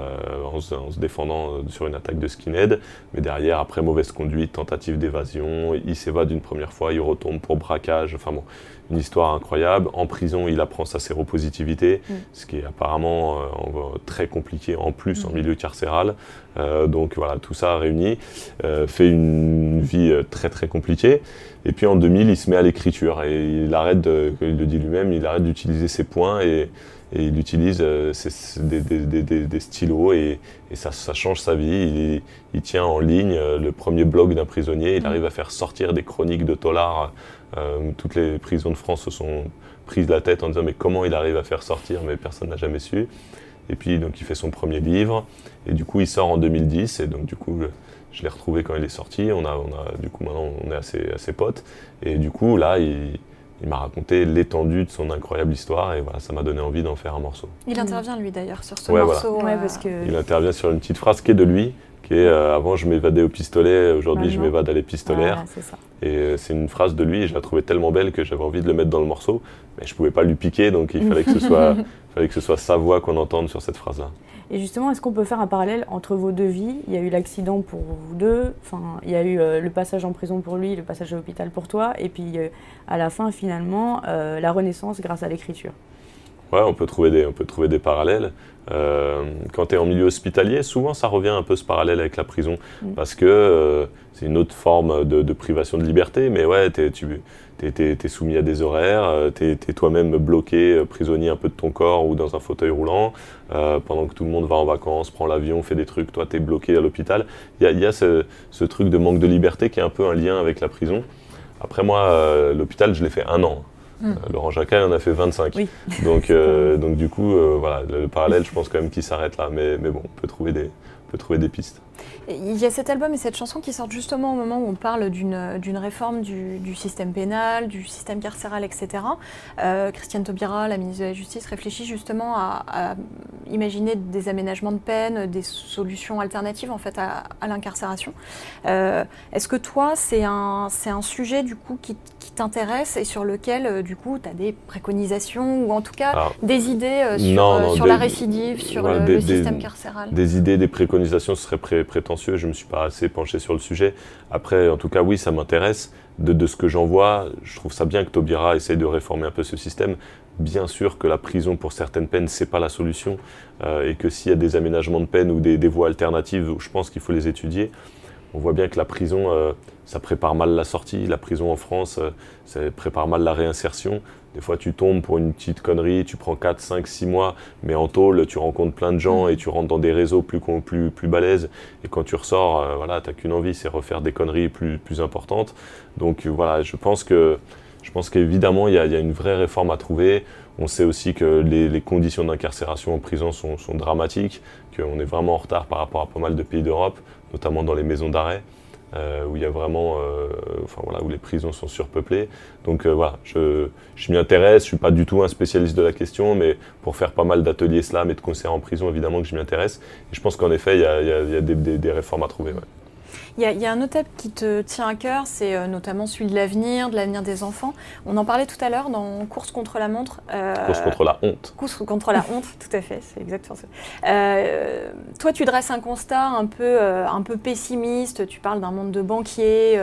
en se défendant sur une attaque de skinhead. Mais derrière, après mauvaise conduite, tentative d'évasion, il s'évade une première fois, il retombe pour braquage. Enfin bon, une histoire incroyable. En prison, il apprend sa séropositivité, ce qui est apparemment très compliqué en plus en milieu carcéral. Donc voilà, tout ça réuni fait une vie très très compliquée. Et puis en 2000, il se met à l'écriture et il le dit lui-même, il arrête d'utiliser ses poings et il utilise des stylos et ça change sa vie. Il tient en ligne le premier blog d'un prisonnier. Il arrive à faire sortir des chroniques de Tollard. Toutes les prisons de France se sont prises la tête en disant mais comment il arrive à faire sortir, mais personne n'a jamais su. Et puis donc il fait son premier livre et du coup il sort en 2010 et donc du coup je l'ai retrouvé quand il est sorti. Du coup maintenant on est assez potes et du coup là il m'a raconté l'étendue de son incroyable histoire et voilà, ça m'a donné envie d'en faire un morceau. Il intervient lui d'ailleurs sur ce morceau. Voilà. Parce que... Il intervient sur une petite phrase qui est de lui, qui est avant je m'évadais au pistolet, aujourd'hui je m'évade à l'épistolaire. C'est ça. Et c'est une phrase de lui et je la trouvais tellement belle que j'avais envie de le mettre dans le morceau, mais je pouvais pas lui piquer donc il fallait que ce soit sa voix qu'on entende sur cette phrase-là. Et justement, est-ce qu'on peut faire un parallèle entre vos deux vies ? Il y a eu l'accident pour vous deux, il y a eu le passage en prison pour lui, le passage à l'hôpital pour toi, et puis à la fin, finalement, la renaissance grâce à l'écriture. Ouais, on peut trouver des parallèles. Quand tu es en milieu hospitalier, souvent ça revient un peu ce parallèle avec la prison, parce que c'est une autre forme de privation de liberté, mais ouais, t'es soumis à des horaires, t'es toi-même bloqué, prisonnier un peu de ton corps ou dans un fauteuil roulant, pendant que tout le monde va en vacances, prend l'avion, fait des trucs, toi t'es bloqué à l'hôpital. Il y a ce truc de manque de liberté qui est un peu un lien avec la prison. Après moi, l'hôpital, je l'ai fait 1 an. Laurent Jacquet en a fait 25. Oui. Donc du coup, voilà, le parallèle, je pense quand même qu'il s'arrête là. Mais bon, on peut trouver des pistes. Il y a cet album et cette chanson qui sortent justement au moment où on parle d'une réforme du système pénal, du système carcéral, etc. Christiane Taubira, la ministre de la Justice, réfléchit justement à imaginer des aménagements de peine, des solutions alternatives en fait à l'incarcération. Est-ce que toi, c'est un sujet du coup qui t'intéresse et sur lequel du coup tu as des préconisations ou en tout cas des idées sur la récidive, sur le système carcéral? Des idées, des préconisations, ce serait prétentieux. Je ne me suis pas assez penché sur le sujet. Après, en tout cas, oui, ça m'intéresse. De ce que j'en vois, je trouve ça bien que Taubira essaye de réformer un peu ce système. Bien sûr que la prison pour certaines peines, c'est pas la solution. Et que s'il y a des aménagements de peine ou des voies alternatives, je pense qu'il faut les étudier. On voit bien que la prison, ça prépare mal la sortie. La prison en France, ça prépare mal la réinsertion. Des fois, tu tombes pour une petite connerie, tu prends 4, 5, 6 mois, mais en tôle, tu rencontres plein de gens et tu rentres dans des réseaux plus balèzes. Et quand tu ressors, voilà, tu n'as qu'une envie, c'est refaire des conneries plus importantes. Donc voilà, je pense qu'évidemment, il y a une vraie réforme à trouver. On sait aussi que les conditions d'incarcération en prison sont dramatiques, qu'on est vraiment en retard par rapport à pas mal de pays d'Europe, notamment dans les maisons d'arrêt. Où il y a vraiment, où les prisons sont surpeuplées. Donc voilà, je m'y intéresse. Je suis pas du tout un spécialiste de la question, mais pour faire pas mal d'ateliers slam et de concerts en prison, évidemment que je m'y intéresse. Et je pense qu'en effet, il y a des réformes à trouver. Ouais. Il y a un autre thème qui te tient à cœur, c'est notamment celui de l'avenir des enfants. On en parlait tout à l'heure dans Course contre la montre. Course contre la honte. Course contre la honte, tout à fait, c'est exactement ça. Toi, tu dresses un constat un peu pessimiste, tu parles d'un monde de banquiers,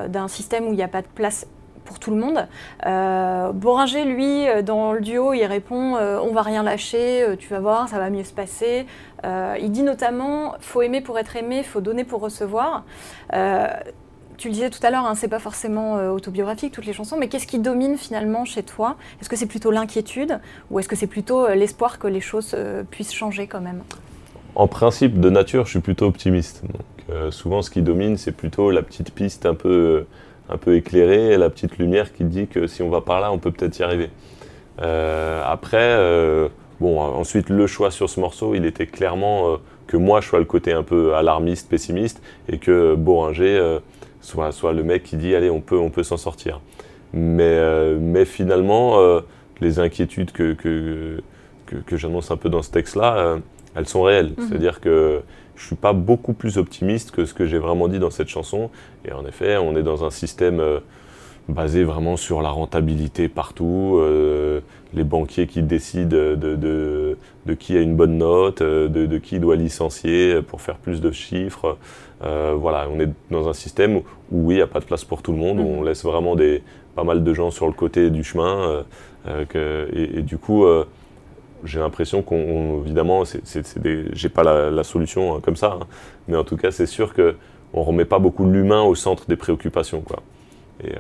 d'un système où il n'y a pas de place pour tout le monde. Bohringer, lui, dans le duo, il répond on va rien lâcher, tu vas voir, ça va mieux se passer. Il dit notamment faut aimer pour être aimé, faut donner pour recevoir. Tu le disais tout à l'heure, hein, c'est pas forcément autobiographique toutes les chansons, mais qu'est-ce qui domine finalement chez toi? Est-ce que c'est plutôt l'inquiétude ou est-ce que c'est plutôt l'espoir que les choses puissent changer quand même? En principe, de nature, je suis plutôt optimiste. Donc, souvent, ce qui domine, c'est plutôt la petite piste un peu éclairée, la petite lumière qui dit que si on va par là, on peut peut-être y arriver. Ensuite, le choix sur ce morceau, il était clairement que moi, je sois le côté un peu alarmiste, pessimiste, et que Bohringer soit le mec qui dit allez on peut s'en sortir. Mais finalement les inquiétudes que j'annonce un peu dans ce texte-là, elles sont réelles. C'est-à-dire que je ne suis pas beaucoup plus optimiste que ce que j'ai vraiment dit dans cette chanson. Et en effet, on est dans un système basé vraiment sur la rentabilité partout, les banquiers qui décident de qui a une bonne note, de qui doit licencier pour faire plus de chiffres. Voilà, on est dans un système où oui, il n'y a pas de place pour tout le monde, où on laisse vraiment pas mal de gens sur le côté du chemin. Et du coup, j'ai l'impression évidemment, j'ai pas la solution comme ça, hein, mais en tout cas, c'est sûr qu'on ne remet pas beaucoup l'humain au centre des préoccupations, quoi. Et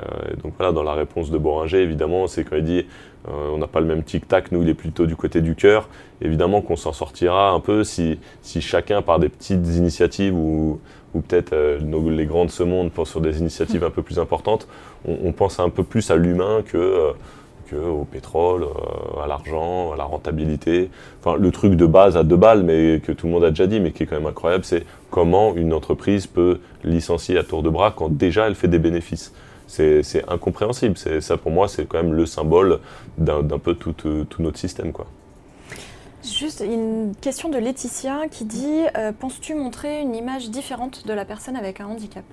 donc voilà, dans la réponse de Boringer, évidemment, c'est quand il dit on n'a pas le même tic-tac, nous il est plutôt du côté du cœur. Évidemment qu'on s'en sortira un peu si chacun par des petites initiatives ou peut-être les grands de ce monde pensent sur des initiatives un peu plus importantes, on pense un peu plus à l'humain que au pétrole, à l'argent, à la rentabilité. Enfin, le truc de base à 2 balles, mais que tout le monde a déjà dit, mais qui est quand même incroyable, c'est comment une entreprise peut licencier à tour de bras quand déjà elle fait des bénéfices. C'est incompréhensible. Ça, pour moi, c'est quand même le symbole d'un peu tout notre système, quoi. Juste une question de Laetitia qui dit penses-tu montrer une image différente de la personne avec un handicap ?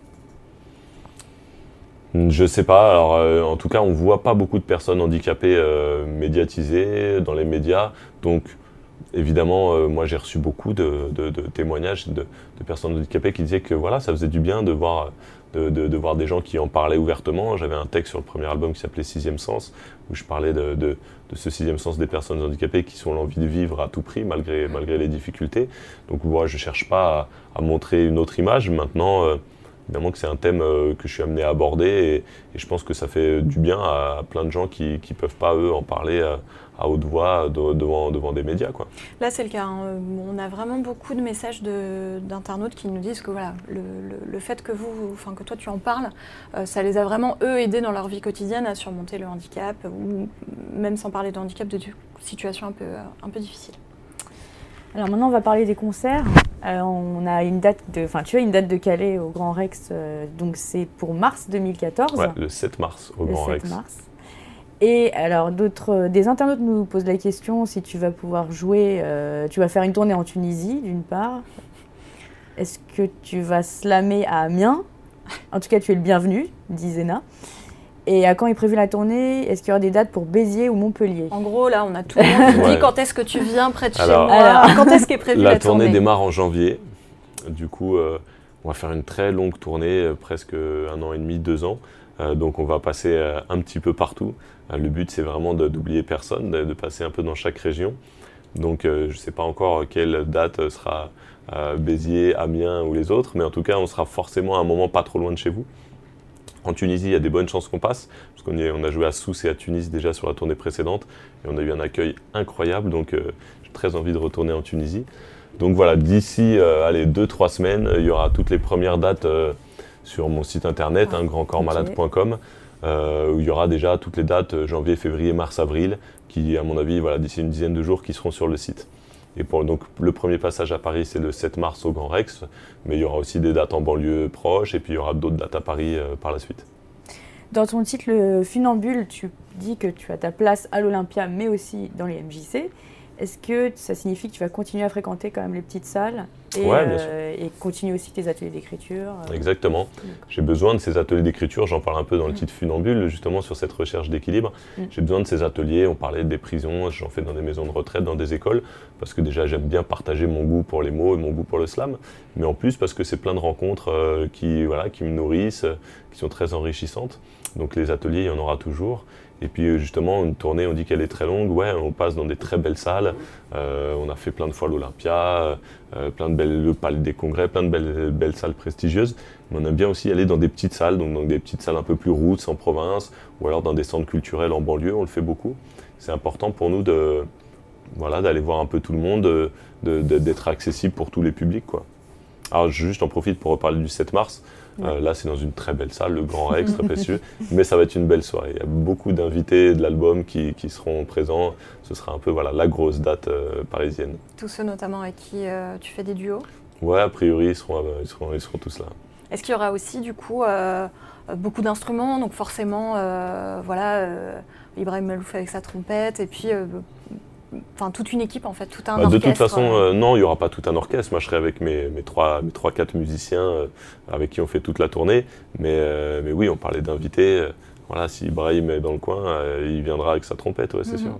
Je sais pas. Alors, en tout cas, on voit pas beaucoup de personnes handicapées médiatisées dans les médias. Donc, évidemment, moi, j'ai reçu beaucoup de témoignages de personnes handicapées qui disaient que voilà, ça faisait du bien de voir des gens qui en parlaient ouvertement. J'avais un texte sur le premier album qui s'appelait Sixième Sens, où je parlais de ce sixième sens des personnes handicapées qui sont l'envie de vivre à tout prix, malgré les difficultés. Donc, moi, je cherche pas à montrer une autre image. Maintenant, évidemment que c'est un thème que je suis amené à aborder et je pense que ça fait du bien à plein de gens qui peuvent pas, eux, en parler à haute voix devant des médias, quoi. Là, c'est le cas, hein. On a vraiment beaucoup de messages d'internautes qui nous disent que voilà, le fait que que toi tu en parles, ça les a vraiment, eux, aidés dans leur vie quotidienne à surmonter le handicap ou même sans parler de handicap, de situations un peu difficiles. Alors maintenant, on va parler des concerts. On a tu as une date de Calais au Grand Rex, donc c'est pour mars 2014. Ouais, le 7 mars au Grand Rex. Et alors, des internautes nous posent la question si tu vas pouvoir jouer. Tu vas faire une tournée en Tunisie, d'une part. Est-ce que tu vas slammer à Amiens ? En tout cas, tu es le bienvenu, dit Zena. Et à quand est prévue la tournée ? Est-ce qu'il y aura des dates pour Béziers ou Montpellier ? En gros, là, on a tout le monde qui dit quand est-ce que tu viens près de chez moi ? Quand est-ce qu'est prévue la tournée ? La tournée démarre en janvier. Du coup, on va faire une très longue tournée, presque 1 an et demi, 2 ans. Donc on va passer un petit peu partout. Le but, c'est vraiment d'oublier personne, de passer un peu dans chaque région. Donc je ne sais pas encore quelle date sera Béziers, Amiens ou les autres, mais en tout cas, on sera forcément à un moment pas trop loin de chez vous. En Tunisie, il y a des bonnes chances qu'on passe, parce qu'on a joué à Sousse et à Tunis déjà sur la tournée précédente, et on a eu un accueil incroyable, donc j'ai très envie de retourner en Tunisie. Donc voilà, d'ici 2-3 semaines, il y aura toutes les premières dates sur mon site internet, grandcorpsmalade.com, où il y aura déjà toutes les dates janvier, février, mars, avril, qui, à mon avis, d'ici une dizaine de jours, qui seront sur le site. Et donc, le premier passage à Paris, c'est le 7 mars au Grand Rex, mais il y aura aussi des dates en banlieue proche, et puis il y aura d'autres dates à Paris par la suite. Dans ton titre, le Funambule, tu dis que tu as ta place à l'Olympia, mais aussi dans les MJC. Est-ce que ça signifie que tu vas continuer à fréquenter quand même les petites salles et continuer aussi tes ateliers d'écriture Exactement. J'ai besoin de ces ateliers d'écriture, j'en parle un peu dans le titre Funambule, justement sur cette recherche d'équilibre. J'ai besoin de ces ateliers, on parlait des prisons, j'en fais dans des maisons de retraite, dans des écoles, parce que déjà j'aime bien partager mon goût pour les mots et mon goût pour le slam, mais en plus parce que c'est plein de rencontres qui me nourrissent, qui sont très enrichissantes. Donc les ateliers, il y en aura toujours. Et puis justement, une tournée, on dit qu'elle est très longue. Ouais, on passe dans des très belles salles. On a fait plein de fois l'Olympia, le Palais des Congrès, plein de belles salles prestigieuses. Mais on aime bien aussi aller dans des petites salles, donc dans des petites salles un peu plus roots en province, ou alors dans des centres culturels en banlieue, on le fait beaucoup. C'est important pour nous d'aller voir un peu tout le monde, d'être accessible pour tous les publics, quoi. Alors juste en profite pour reparler du 7 mars. Là, c'est dans une très belle salle, le Grand Rex, très précieux. Mais ça va être une belle soirée. Il y a beaucoup d'invités de l'album qui seront présents. Ce sera un peu la grosse date parisienne. Tous ceux notamment avec qui tu fais des duos ? Ouais, a priori, ils seront tous là. Est-ce qu'il y aura aussi du coup beaucoup d'instruments, donc forcément Ibrahim Malouf avec sa trompette et puis toute une équipe en fait, tout un orchestre. De toute façon, non, il n'y aura pas tout un orchestre. Moi, je serai avec mes 3-4 musiciens avec qui on fait toute la tournée. Mais oui, on parlait d'invités. Voilà, si Ibrahim est dans le coin, il viendra avec sa trompette, ouais, c'est sûr.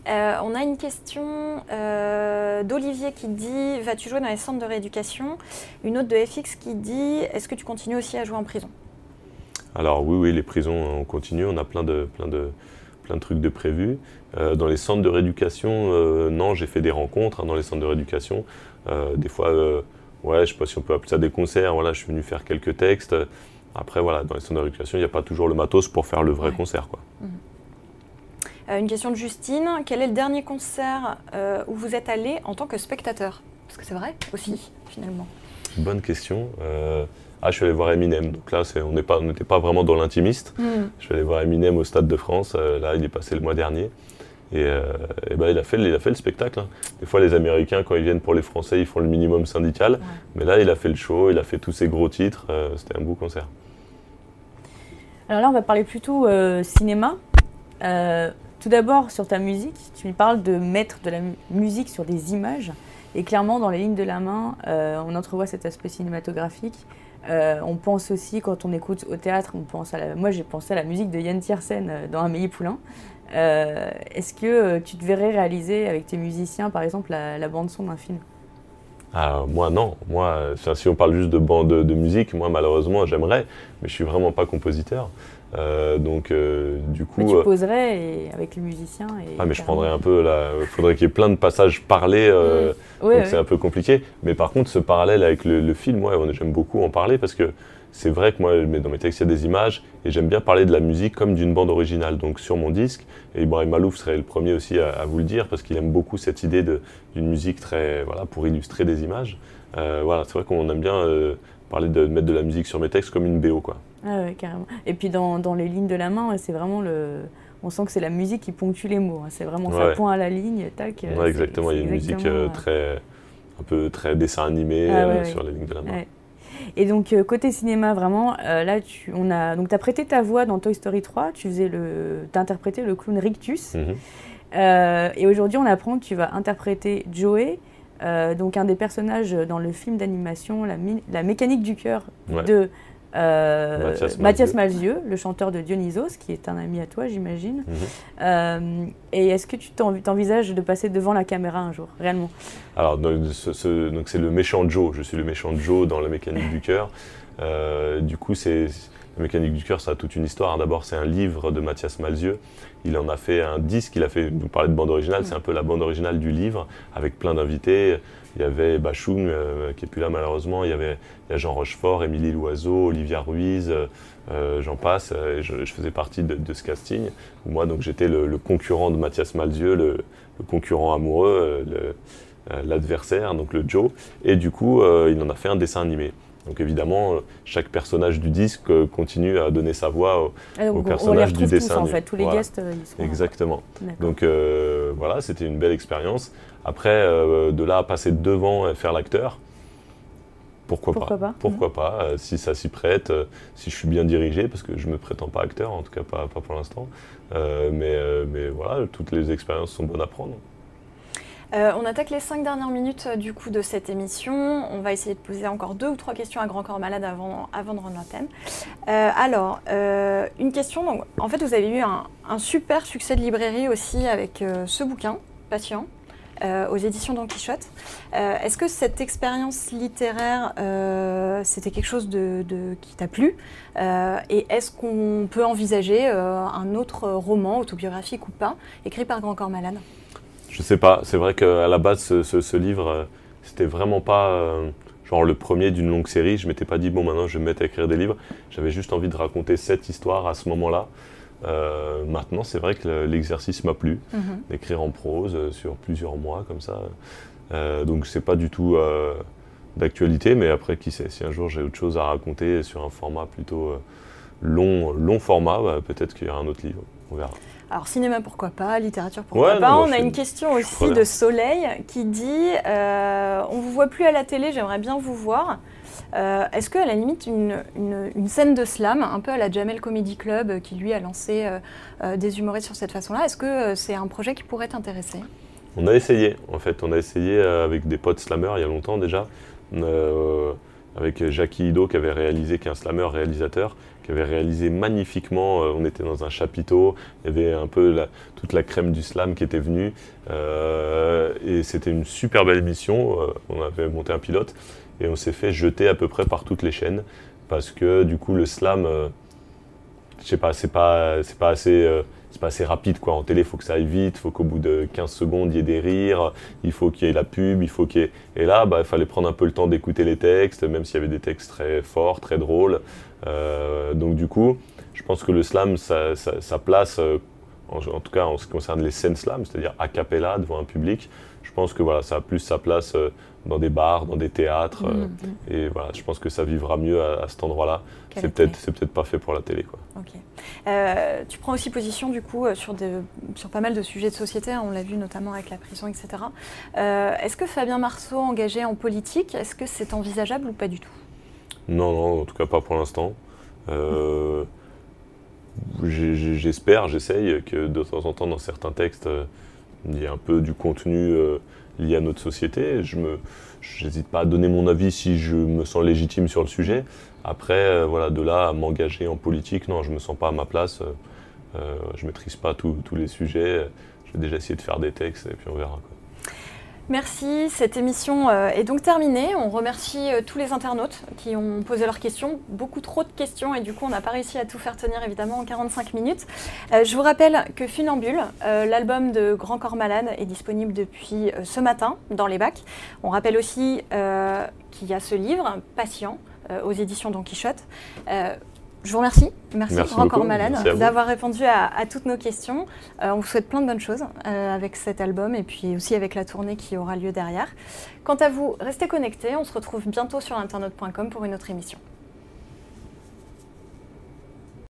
On a une question d'Olivier qui dit « Vas-tu jouer dans les centres de rééducation ?» Une autre de FX qui dit « Est-ce que tu continues aussi à jouer en prison ?» Alors oui, les prisons, on continue. On a plein de trucs de prévus. Dans les centres de rééducation, non, j'ai fait des rencontres dans les centres de rééducation. Des fois, je ne sais pas si on peut appeler ça des concerts. Voilà, je suis venu faire quelques textes. Après, voilà, dans les centres de rééducation, il n'y a pas toujours le matos pour faire le vrai concert, quoi. Une question de Justine. Quel est le dernier concert où vous êtes allé en tant que spectateur? Parce que c'est vrai aussi, finalement. Bonne question. Je suis allé voir Eminem. Donc là, on n'était pas vraiment dans l'intimiste. Je suis allé voir Eminem au Stade de France. Là, il est passé le mois dernier. Et il a fait le spectacle. Des fois, les Américains, quand ils viennent pour les Français, ils font le minimum syndical. Mais là, il a fait le show, il a fait tous ses gros titres. C'était un beau concert. Alors là, on va parler plutôt cinéma. Tout d'abord, sur ta musique, tu me parles de mettre de la musique sur des images. Et clairement, dans les lignes de la main, on entrevoit cet aspect cinématographique. On pense aussi, quand on écoute au théâtre, moi j'ai pensé à la musique de Yann Tiersen dans Amélie Poulain. Est-ce que tu te verrais réaliser avec tes musiciens, par exemple, la bande-son d'un film? Moi, non. Si on parle juste de musique, moi, malheureusement, j'aimerais, mais je suis vraiment pas compositeur. Du coup. Mais tu poserais avec les musiciens. Mais je prendrais un peu il faudrait qu'il y ait plein de passages parlés, donc c'est un peu compliqué. Mais par contre, ce parallèle avec le film, j'aime beaucoup en parler parce que c'est vrai que moi, dans mes textes, il y a des images et j'aime bien parler de la musique comme d'une bande originale. Donc sur mon disque, et Ibrahim Malouf serait le premier aussi à vous le dire parce qu'il aime beaucoup cette idée d'une musique pour illustrer des images. C'est vrai qu'on aime bien parler de mettre de la musique sur mes textes comme une BO, quoi. Ah ouais, carrément. Et puis dans les lignes de la main, c'est vraiment on sent que c'est la musique qui ponctue les mots. C'est vraiment ça, point à la ligne, tac. Exactement. Il y a une musique un peu très dessin animé sur les lignes de la main. Ouais. Et donc, côté cinéma, vraiment, là, t'as prêté ta voix dans Toy Story 3, t'as interprété le clown Rictus. Et aujourd'hui, on apprend que tu vas interpréter Joey, donc un des personnages dans le film d'animation La mécanique du cœur de Mathias Malzieu, le chanteur de Dionysos, qui est un ami à toi, j'imagine. Et est-ce que tu t'envisages de passer devant la caméra un jour, réellement? Alors, donc c'est le méchant Joe. Je suis le méchant Joe dans La mécanique du cœur. Du coup, La mécanique du cœur, ça a toute une histoire. D'abord, c'est un livre de Mathias Malzieu. Il en a fait un disque. Vous parlez de bande originale, c'est un peu la bande originale du livre, avec plein d'invités. Il y avait Bachoum, qui n'est plus là malheureusement. Il y a Jean Rochefort, Émilie Loiseau, Olivia Ruiz, j'en passe. Et je faisais partie de ce casting. Moi, donc, j'étais le concurrent de Mathias Malzieu, le concurrent amoureux, l'adversaire, donc le Joe. Et du coup, il en a fait un dessin animé. Donc évidemment, chaque personnage du disque continue à donner sa voix au personnage du dessin. Tous, en fait, tous les guests, ils sont... Exactement. Donc c'était une belle expérience. Après, de là à passer devant et faire l'acteur, pourquoi pas, si ça s'y prête, si je suis bien dirigé, parce que je ne me prétends pas acteur, en tout cas pas pour l'instant. Mais voilà, toutes les expériences sont bonnes à prendre. On attaque les 5 dernières minutes du coup de cette émission. On va essayer de poser encore 2 ou 3 questions à Grand Corps Malade avant de rendre l'antenne. Une question. Donc, en fait, vous avez eu un super succès de librairie aussi avec ce bouquin, Patient, aux éditions Don Quichotte. Est-ce que cette expérience littéraire, c'était quelque chose qui t'a plu? Et est-ce qu'on peut envisager un autre roman, autobiographique ou pas, écrit par Grand Corps Malade? Je sais pas, c'est vrai qu'à la base, ce livre, c'était vraiment pas genre le premier d'une longue série. Je m'étais pas dit, bon, maintenant je vais me mettre à écrire des livres. J'avais juste envie de raconter cette histoire à ce moment-là. Maintenant, c'est vrai que l'exercice m'a plu, d'écrire en prose sur plusieurs mois, comme ça. Donc, c'est pas du tout d'actualité, mais après, qui sait, si un jour j'ai autre chose à raconter sur un format plutôt long format, peut-être qu'il y aura un autre livre, on verra. Alors cinéma pourquoi pas, littérature pourquoi pas. On a une question aussi de Soleil qui dit on vous voit plus à la télé, j'aimerais bien vous voir. Est-ce qu'à la limite, une scène de slam, un peu à la Jamel Comedy Club, qui lui a lancé des humoristes sur cette façon-là, est-ce que c'est un projet qui pourrait t'intéresser? On a essayé, en fait. On a essayé avec des potes slammers il y a longtemps déjà. Avec Jackie Ido qui est un slammer réalisateur, qui avait réalisé magnifiquement. On était dans un chapiteau, il y avait un peu toute la crème du slam qui était venue. Et c'était une super belle émission. On avait monté un pilote et on s'est fait jeter à peu près par toutes les chaînes parce que du coup le slam, je sais pas, c'est pas assez rapide quoi. En télé, il faut que ça aille vite, il faut qu'au bout de 15 secondes, il y ait des rires, il faut qu'il y ait la pub, il faut qu'il y ait... Et là, il fallait prendre un peu le temps d'écouter les textes, même s'il y avait des textes très forts, très drôles. Donc du coup, je pense que le slam, sa place, en tout cas en ce qui concerne les scènes slam, c'est-à-dire a cappella devant un public, je pense que voilà, ça a plus sa place dans des bars, dans des théâtres. Et voilà, je pense que ça vivra mieux à cet endroit-là. C'est peut-être pas fait pour la télé, quoi. Ok. Tu prends aussi position du coup sur pas mal de sujets de société, on l'a vu notamment avec la prison, etc. Est-ce que Fabien Marceau engagé en politique, est-ce que c'est envisageable ou pas du tout? Non, en tout cas pas pour l'instant. J'espère, j'essaye que de temps en temps dans certains textes, il y a un peu du contenu lié à notre société. Je n'hésite pas à donner mon avis si je me sens légitime sur le sujet. Après, voilà, de là à m'engager en politique, non, je ne me sens pas à ma place. Je ne maîtrise pas tous les sujets. Je vais déjà essayer de faire des textes et puis on verra, quoi. Merci, cette émission est donc terminée. On remercie tous les internautes qui ont posé leurs questions, beaucoup trop de questions et du coup on n'a pas réussi à tout faire tenir évidemment en 45 minutes. Je vous rappelle que Funambule, l'album de Grand Corps Malade, est disponible depuis ce matin dans les bacs. On rappelle aussi qu'il y a ce livre, Patient, aux éditions Don Quichotte. Je vous remercie. Merci Grand Corps Malade d'avoir répondu à toutes nos questions. On vous souhaite plein de bonnes choses avec cet album et puis aussi avec la tournée qui aura lieu derrière. Quant à vous, restez connectés. On se retrouve bientôt sur internaute.com pour une autre émission.